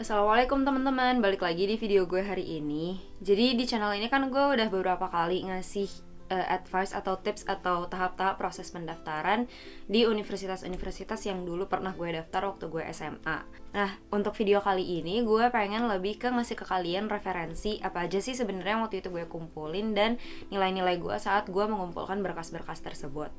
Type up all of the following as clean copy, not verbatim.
Assalamualaikum teman-teman, balik lagi di video gue hari ini. Jadi di channel ini kan gue udah beberapa kali ngasih advice atau tips atau tahap-tahap proses pendaftaran di universitas-universitas yang dulu pernah gue daftar waktu gue SMA. Nah, untuk video kali ini gue pengen lebih ke ngasih ke kalian referensi apa aja sih sebenarnya waktu itu gue kumpulin dan nilai-nilai gue saat gue mengumpulkan berkas-berkas tersebut.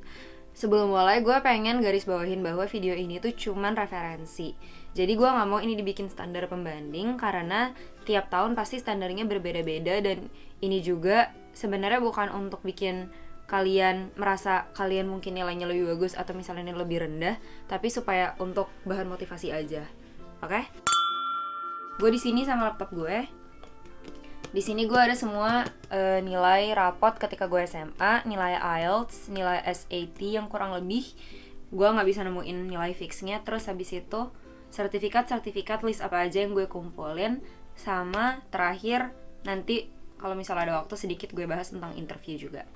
Sebelum mulai, gue pengen garis bawahin bahwa video ini tuh cuman referensi. Jadi gue gak mau ini dibikin standar pembanding karena tiap tahun pasti standarnya berbeda-beda. Dan ini juga sebenarnya bukan untuk bikin kalian merasa kalian mungkin nilainya lebih bagus atau misalnya ini lebih rendah, tapi supaya untuk bahan motivasi aja. Oke? Gue di sini sama laptop gue. Di sini gue ada semua nilai rapot ketika gue SMA, nilai IELTS, nilai SAT yang kurang lebih gue nggak bisa nemuin nilai fixnya. Terus habis itu sertifikat list apa aja yang gue kumpulin, sama terakhir nanti kalau misalnya ada waktu sedikit gue bahas tentang interview juga.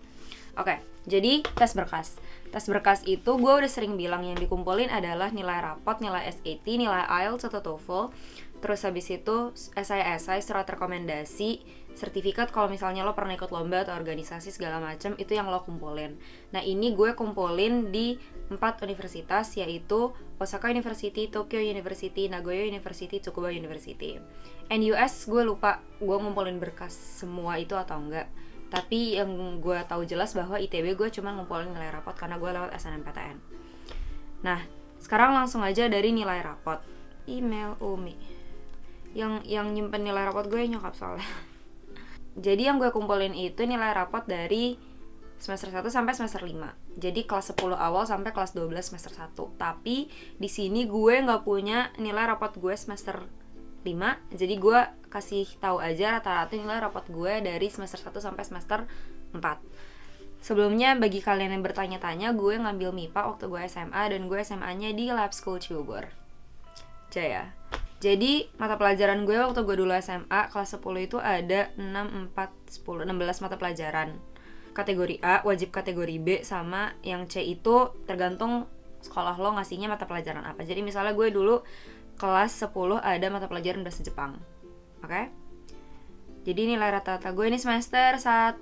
Oke, jadi tes berkas. Tes berkas itu gue udah sering bilang yang dikumpulin adalah nilai rapot, nilai SAT, nilai IELTS atau TOEFL. Terus habis itu SI, surat rekomendasi, sertifikat kalau misalnya lo pernah ikut lomba atau organisasi segala macam, itu yang lo kumpulin. Nah, ini gue kumpulin di 4 universitas, yaitu Osaka University, Tokyo University, Nagoya University, Tsukuba University. And US gue lupa gue ngumpulin berkas semua itu atau enggak. Tapi yang gue tahu jelas bahwa ITB gue cuma ngumpulin nilai rapot karena gue lewat SNMPTN. Nah, sekarang langsung aja dari nilai rapot. Email Umi. Yang nyimpen nilai rapot gue nyokap soalnya. Jadi yang gue kumpulin itu nilai rapot dari semester 1 sampai semester 5. Jadi kelas 10 awal sampai kelas 12 semester 1. Tapi di sini gue enggak punya nilai rapot gue semester 5. Jadi gue kasih tahu aja rata-rata nilai rapot gue dari semester 1 sampai semester 4. Sebelumnya bagi kalian yang bertanya-tanya, gue ngambil MIPA waktu gue SMA dan gue SMA-nya di Lab School Cibubur Jaya. Jadi mata pelajaran gue waktu gue dulu SMA kelas 10 itu ada 6, 4, 10, 16 mata pelajaran. Kategori A, wajib kategori B, sama yang C itu tergantung sekolah lo ngasihnya mata pelajaran apa. Jadi misalnya gue dulu kelas 10 ada mata pelajaran bahasa Jepang. Oke? Jadi nilai rata-rata gue ini semester 1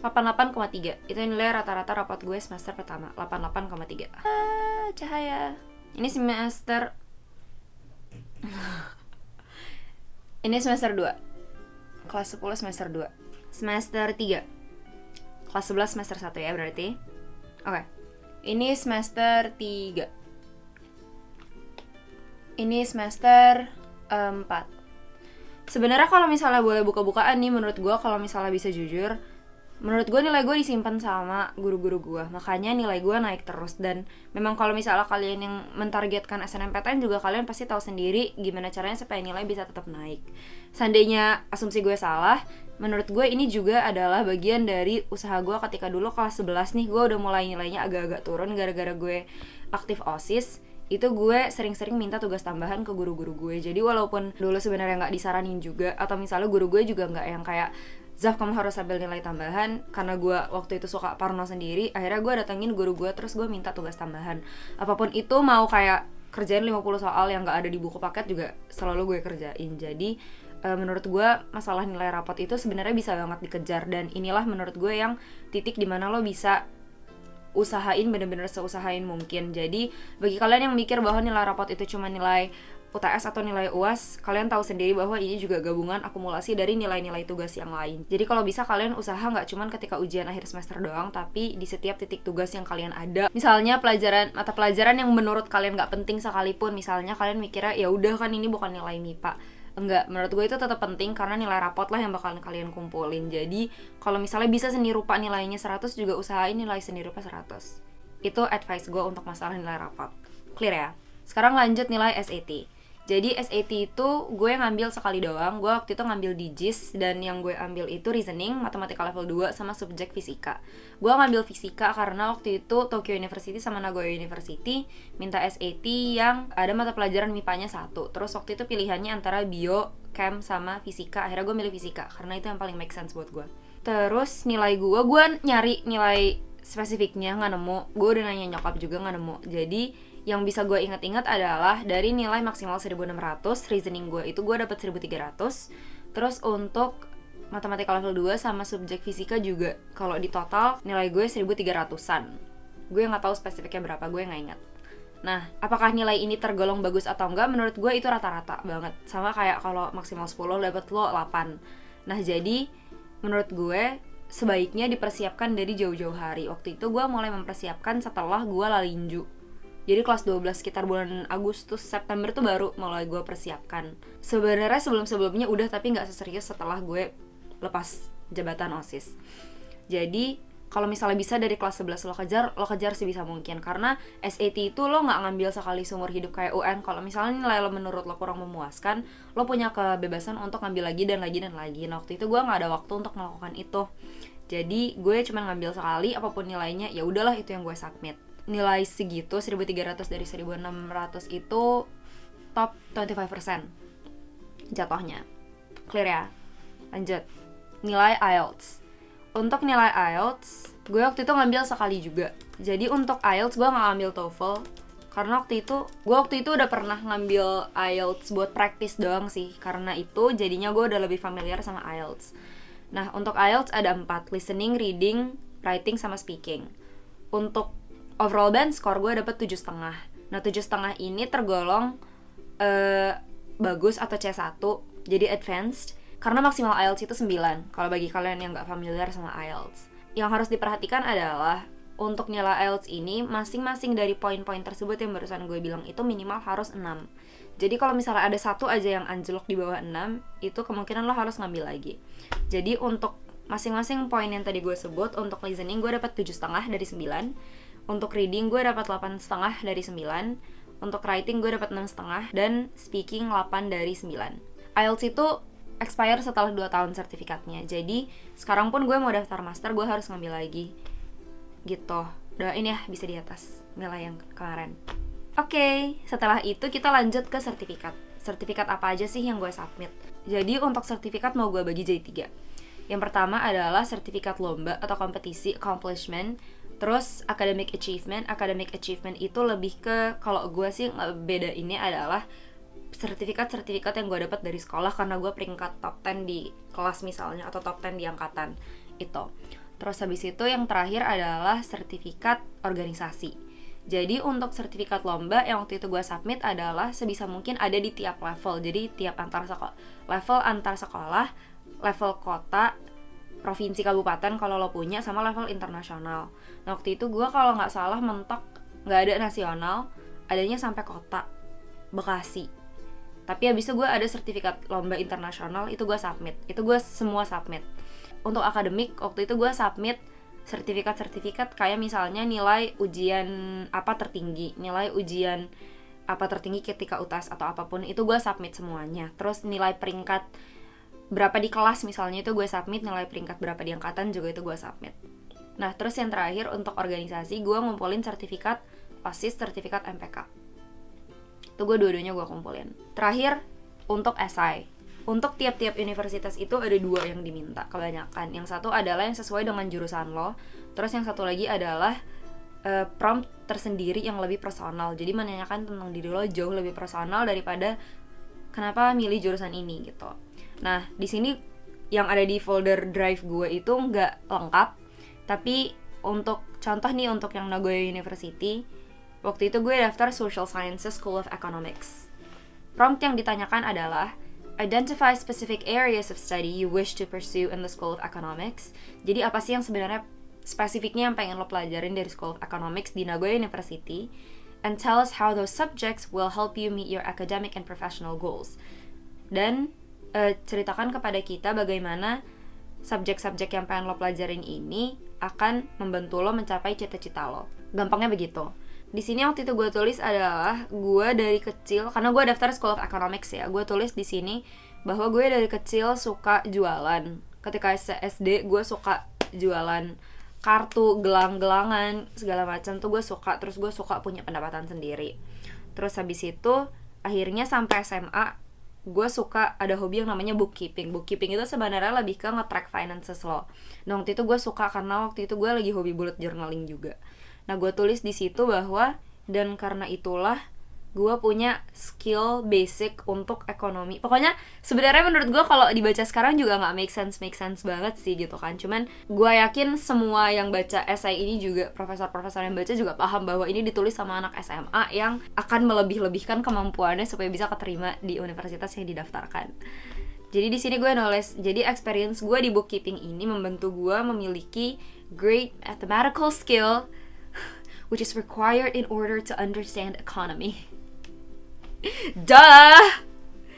88,3. Itu nilai rata-rata rapot gue semester pertama, 88,3. Cahaya. Ini semester Ini semester 2. Kelas 10 semester 2. Semester 3. Kelas 11 semester 1 ya berarti. Oke. Ini semester 3. Ini semester 4. Sebenarnya kalau misalnya boleh buka-bukaan nih, menurut gue kalau misalnya bisa jujur, menurut gue nilai gue disimpan sama guru-guru gue, makanya nilai gue naik terus. Dan memang kalau misalnya kalian yang mentargetkan SNMPTN juga kalian pasti tahu sendiri gimana caranya supaya nilai bisa tetap naik. Seandainya asumsi gue salah, menurut gue ini juga adalah bagian dari usaha gue ketika dulu kelas 11 nih, gue udah mulai nilainya agak-agak turun gara-gara gue aktif OSIS. Itu gue sering-sering minta tugas tambahan ke guru-guru gue. Jadi walaupun dulu sebenarnya nggak disaranin juga, atau misalnya guru gue juga nggak yang kayak Zaf kamu harus ambil nilai tambahan, karena gue waktu itu suka parno sendiri, akhirnya gue datengin guru gue terus gue minta tugas tambahan. Apapun itu, mau kayak kerjain 50 soal yang gak ada di buku paket juga selalu gue kerjain. Jadi menurut gue masalah nilai rapot itu sebenarnya bisa banget dikejar. Dan inilah menurut gue yang titik dimana lo bisa usahain bener-bener seusahain mungkin. Jadi bagi kalian yang mikir bahwa nilai rapot itu cuma nilai UTS atau nilai UAS, kalian tahu sendiri bahwa ini juga gabungan akumulasi dari nilai-nilai tugas yang lain. Jadi kalau bisa kalian usaha nggak cuma ketika ujian akhir semester doang, tapi di setiap titik tugas yang kalian ada. Misalnya mata pelajaran yang menurut kalian nggak penting sekalipun, misalnya kalian mikirnya ya udah kan ini bukan nilai MIPA. Enggak, menurut gue itu tetap penting karena nilai rapot lah yang bakalan kalian kumpulin. Jadi kalau misalnya bisa seni rupa nilainya 100, juga usahain nilai seni rupa 100. Itu advice gue untuk masalah nilai rapot. Clear ya? Sekarang lanjut nilai SAT. Jadi SAT itu gue ngambil sekali doang. Gue waktu itu ngambil di JIS, dan yang gue ambil itu reasoning, matematika level 2, sama subjek fisika. Gue ngambil fisika karena waktu itu Tokyo University sama Nagoya University minta SAT yang ada mata pelajaran MIPA-nya 1. Terus waktu itu pilihannya antara bio, chem, sama fisika. Akhirnya gue milih fisika karena itu yang paling make sense buat gue. Terus nilai gue nyari nilai spesifiknya nggak nemu. Gue udah nanya nyokap juga nggak nemu. Jadi yang bisa gue ingat-ingat adalah dari nilai maksimal 1600, reasoning gue itu gue dapet 1300. Terus untuk matematika level 2 sama subjek fisika juga, kalau di total nilai gue 1300-an. Gue nggak tahu spesifiknya berapa, gue nggak ingat. Nah, apakah nilai ini tergolong bagus atau enggak? Menurut gue itu rata-rata banget. Sama kayak kalau maksimal 10 dapet lo 8. Nah, jadi menurut gue sebaiknya dipersiapkan dari jauh-jauh hari. Waktu itu gue mulai mempersiapkan setelah gue lalinju. Jadi kelas 12 sekitar bulan Agustus, September tuh baru mulai gue persiapkan. Sebenarnya sebelum-sebelumnya udah, tapi nggak seserius setelah gue lepas jabatan OSIS. Jadi kalau misalnya bisa dari kelas 11 lo kejar sebisa mungkin. Karena SAT itu lo nggak ngambil sekali seumur hidup kayak UN. Kalau misalnya nilai lo menurut lo kurang memuaskan, lo punya kebebasan untuk ngambil lagi dan lagi dan lagi. Nah, waktu itu gue nggak ada waktu untuk melakukan itu. Jadi gue cuma ngambil sekali, apapun nilainya, ya udahlah itu yang gue submit. Nilai segitu 1300 dari 1600 itu top 25% jatuhnya. Clear ya? Lanjut. Nilai IELTS. Untuk nilai IELTS, gue waktu itu ngambil sekali juga. Jadi untuk IELTS gue gak ngambil TOEFL, karena gue waktu itu udah pernah ngambil IELTS buat practice doang sih. Karena itu jadinya gue udah lebih familiar sama IELTS. Nah, untuk IELTS ada 4, listening, reading, writing, sama speaking. Untuk overall band score gue dapet 7,5. Nah, 7,5 ini tergolong bagus atau C1, jadi advanced. Karena maksimal IELTS itu 9, kalau bagi kalian yang gak familiar sama IELTS. Yang harus diperhatikan adalah untuk nilai IELTS ini, masing-masing dari poin-poin tersebut yang barusan gue bilang itu minimal harus 6. Jadi kalau misalnya ada satu aja yang anjlok di bawah 6, itu kemungkinan lo harus ngambil lagi. Jadi untuk masing-masing poin yang tadi gue sebut, untuk listening gue dapat 7,5 dari 9, untuk reading gue dapat 8,5 dari 9, untuk writing gue dapat 6,5, dan speaking 8 dari 9. IELTS itu expire setelah 2 tahun sertifikatnya. Jadi sekarang pun gue mau daftar master, gue harus ngambil lagi gitu. Doain ya bisa di atas nilai yang kemarin. Oke, setelah itu kita lanjut ke sertifikat. Sertifikat apa aja sih yang gue submit? Jadi untuk sertifikat mau gue bagi jadi 3. Yang pertama adalah sertifikat lomba atau kompetisi, accomplishment. Terus academic achievement. Academic achievement itu lebih ke, kalau gue sih beda ini adalah sertifikat-sertifikat yang gue dapat dari sekolah karena gue peringkat top 10 di kelas misalnya, atau top 10 di angkatan itu. Terus habis itu yang terakhir adalah sertifikat organisasi. Jadi untuk sertifikat lomba yang waktu itu gue submit adalah sebisa mungkin ada di tiap level. Jadi tiap level antar sekolah, level kota, provinsi, kabupaten kalau lo punya, sama level internasional. Nah waktu itu gue kalau nggak salah mentok nggak ada nasional, adanya sampai kota Bekasi. Tapi abis itu gue ada sertifikat lomba internasional, itu gue submit. Itu gue semua submit. Untuk akademik, waktu itu gue submit sertifikat-sertifikat kayak misalnya nilai ujian apa tertinggi, nilai ujian apa tertinggi ketika UTS atau apapun, itu gue submit semuanya. Terus nilai peringkat berapa di kelas misalnya itu gue submit, nilai peringkat berapa di angkatan juga itu gue submit. Nah terus yang terakhir untuk organisasi, gue ngumpulin sertifikat OSIS, sertifikat MPK. Itu gue dua-duanya gue kumpulin. Terakhir untuk esai. Untuk tiap-tiap universitas itu ada 2 yang diminta kebanyakan. Yang satu adalah yang sesuai dengan jurusan lo. Terus yang satu lagi adalah prompt tersendiri yang lebih personal. Jadi menanyakan tentang diri lo jauh lebih personal daripada kenapa milih jurusan ini gitu. Nah di sini yang ada di folder drive gue itu nggak lengkap. Tapi untuk contoh nih, untuk yang Nagoya University, waktu itu gue daftar Social Sciences School of Economics. Prompt yang ditanyakan adalah identify specific areas of study you wish to pursue in the School of Economics. Jadi apa sih yang sebenarnya spesifiknya yang pengen lo pelajarin dari School of Economics di Nagoya University, and tell us how those subjects will help you meet your academic and professional goals. Dan ceritakan kepada kita bagaimana subjek-subjek yang pengen lo pelajarin ini akan membantu lo mencapai cita-cita lo. Gampangnya begitu. Di sini waktu itu gue tulis adalah gue dari kecil, karena gue daftar School of Economics ya, gue tulis di sini bahwa gue dari kecil suka jualan. Ketika SD gue suka jualan kartu, gelang-gelangan, segala macam tuh gue suka. Terus gue suka punya pendapatan sendiri. Terus habis itu akhirnya sampai SMA gue suka, ada hobi yang namanya bookkeeping. Bookkeeping itu sebenarnya lebih ke nge-track finances lo. Nah waktu itu gue suka karena waktu itu gue lagi hobi bullet journaling juga. Nah gue tulis di situ bahwa dan karena itulah gue punya skill basic untuk ekonomi. Pokoknya sebenarnya menurut gue kalau dibaca sekarang juga nggak make sense banget sih gitu kan. Cuman gue yakin semua yang baca esai ini juga, profesor-profesor yang baca juga paham bahwa ini ditulis sama anak SMA yang akan melebih-lebihkan kemampuannya supaya bisa keterima di universitas yang didaftarkan. Jadi di sini gue nulis, jadi experience gue di bookkeeping ini membantu gue memiliki great mathematical skill which is required in order to understand economy. Duh!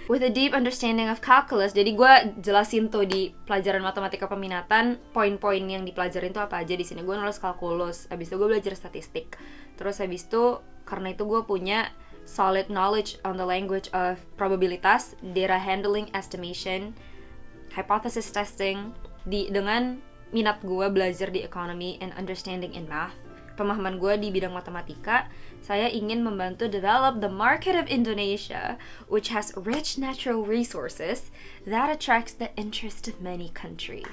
With a deep understanding of calculus. Jadi gue jelasin tuh di pelajaran matematika peminatan poin-poin yang dipelajarin tuh apa aja. Di sini gue nulis kalkulus, habis itu gue belajar statistik. Terus habis itu karena itu gue punya solid knowledge on the language of probabilitas, data handling, estimation, hypothesis testing. Dengan minat gue belajar di economy and understanding in math, pemahaman gue di bidang matematika, saya ingin membantu develop the market of Indonesia, which has rich natural resources that attracts the interest of many countries.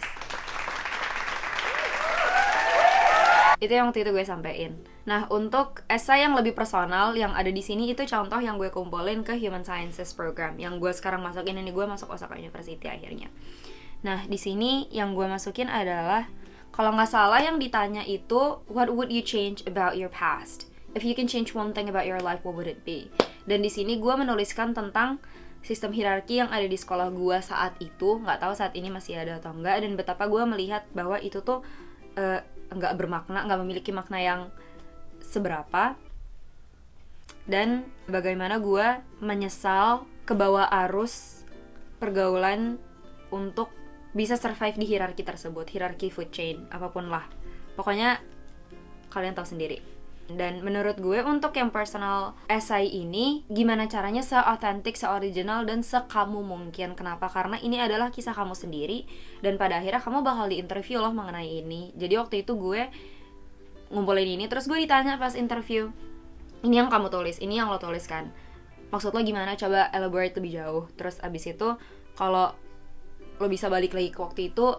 Itu yang waktu itu gue sampein. Nah, untuk esai yang lebih personal yang ada di sini itu contoh yang gue kumpulin ke Human Sciences Program yang gue sekarang masukin. Ini gue masuk Osaka University akhirnya. Nah, di sini yang gue masukin adalah, kalau nggak salah yang ditanya itu, what would you change about your past? If you can change one thing about your life, what would it be? Dan di sini gue menuliskan tentang sistem hierarki yang ada di sekolah gue saat itu. Nggak tahu saat ini masih ada atau enggak. Dan betapa gue melihat bahwa itu tuh nggak bermakna, nggak memiliki makna yang seberapa. Dan bagaimana gue menyesal ke bawah arus pergaulan untuk bisa survive di hierarki tersebut, hierarki food chain, apapun lah. Pokoknya kalian tahu sendiri. Dan menurut gue untuk yang personal essay ini, gimana caranya se-authentic, se-original, dan se-kamu mungkin. Kenapa? Karena ini adalah kisah kamu sendiri, dan pada akhirnya kamu bakal di-interview loh mengenai ini. Jadi waktu itu gue ngumpulin ini, terus gue ditanya pas interview, ini yang kamu tulis, ini yang lo tuliskan, maksud lo gimana? Coba elaborate lebih jauh. Terus abis itu, kalau lo bisa balik lagi ke waktu itu,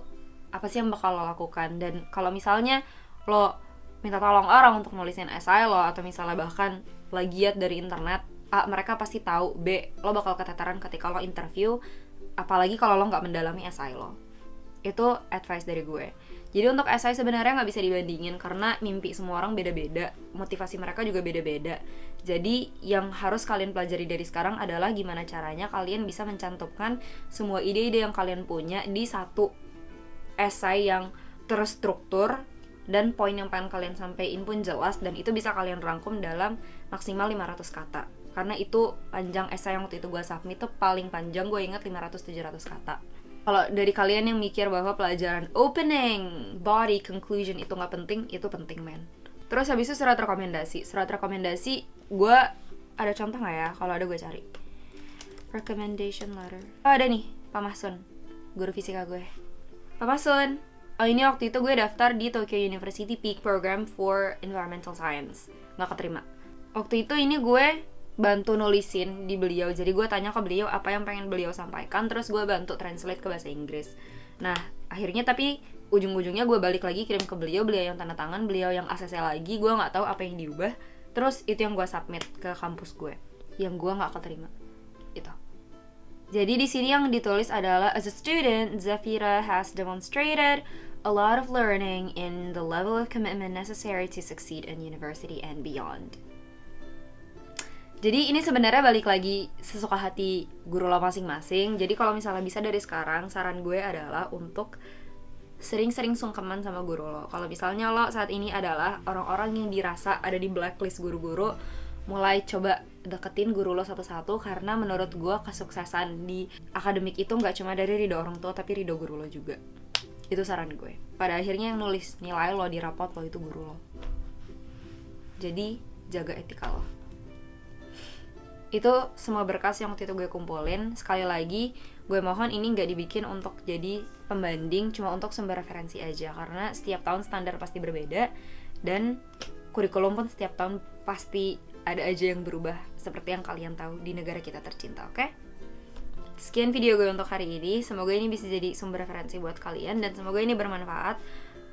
apa sih yang bakal lo lakukan? Dan kalau misalnya lo minta tolong orang untuk nulisin esai lo, atau misalnya bahkan plagiat dari internet, A, mereka pasti tahu, B, lo bakal keteteran ketika lo interview, apalagi kalau lo nggak mendalami esai lo. Itu advice dari gue. Jadi untuk esai sebenarnya nggak bisa dibandingin, karena mimpi semua orang beda-beda, motivasi mereka juga beda-beda. Jadi yang harus kalian pelajari dari sekarang adalah gimana caranya kalian bisa mencantumkan semua ide-ide yang kalian punya di satu esai yang terstruktur, dan poin yang pengen kalian sampaikan pun jelas, dan itu bisa kalian rangkum dalam maksimal 500 kata. Karena itu panjang esai yang waktu itu gue submit tuh paling panjang, gue ingat 500-700 kata. Kalau dari kalian yang mikir bahwa pelajaran opening, body, conclusion itu gak penting, itu penting men. Terus habis itu surat rekomendasi. Surat rekomendasi gue ada contoh gak ya? Kalau ada gue cari. Recommendation letter. Oh ada nih, Pak Mahsun, guru fisika gue. Pak Mahsun, oh ini waktu itu gue daftar di Tokyo University Peak Program for Environmental Science. Gak keterima. Waktu itu ini gue bantu nulisin di beliau. Jadi gue tanya ke beliau apa yang pengen beliau sampaikan, terus gue bantu translate ke bahasa Inggris. Nah akhirnya tapi ujung-ujungnya gue balik lagi kirim ke beliau, beliau yang tanda tangan, beliau yang ACC lagi. Gue gak tahu apa yang diubah. Terus itu yang gue submit ke kampus gue, yang gue gak keterima. Itu. Jadi di sini yang ditulis adalah, as a student, Zafira has demonstrated a lot of learning in the level of commitment necessary to succeed in university and beyond. Jadi ini sebenarnya balik lagi sesuka hati guru lo masing-masing. Jadi kalau misalnya bisa dari sekarang, saran gue adalah untuk sering-sering sungkeman sama guru lo. Kalau misalnya lo saat ini adalah orang-orang yang dirasa ada di blacklist guru-guru, mulai coba deketin guru lo satu-satu, karena menurut gue kesuksesan di akademik itu gak cuma dari ridho orang tua, tapi ridho guru lo juga. Itu saran gue. Pada akhirnya yang nulis nilai lo di rapot lo itu guru lo. Jadi jaga etika lo. Itu semua berkas yang waktu itu gue kumpulin. Sekali lagi gue mohon ini gak dibikin untuk jadi pembanding, cuma untuk sumber referensi aja, karena setiap tahun standar pasti berbeda, dan kurikulum pun setiap tahun pasti ada aja yang berubah, seperti yang kalian tahu di negara kita tercinta. Oke? Sekian video gue untuk hari ini. Semoga ini bisa jadi sumber referensi buat kalian, dan semoga ini bermanfaat.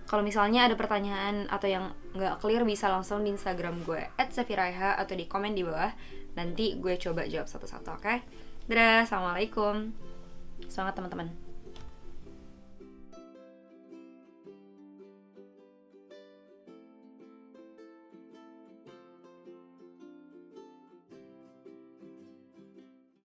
Kalau misalnya ada pertanyaan atau yang nggak clear, bisa langsung di Instagram gue @safiraiha atau di komen di bawah. Nanti gue coba jawab satu-satu, oke? Dadah, assalamualaikum. Semangat teman-teman.